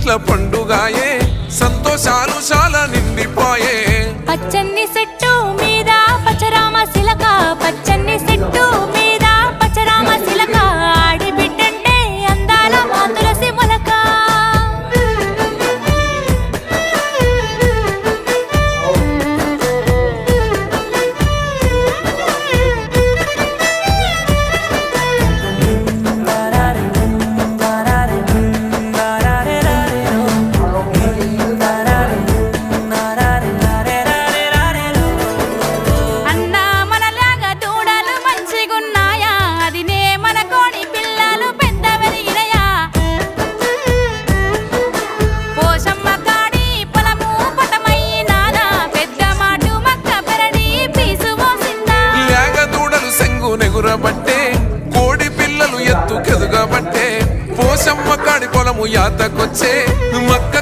ఇంట్ల పండుగాయే సంతోషాలు చాలా నిండిపోయే పచ్చని చెట్టు మీద పచ్చరామ శిలక పచ్చని చెట్టు మీద పచ్చరామ శిలక ఆడి బిడ్డంటే అందాల మా తులసి మొలక నెగురబట్టే కోడి పిల్లలు ఎత్తుకెదుగబట్టే పోషమ్మ కాడి పొలము యాతకొచ్చే మక్క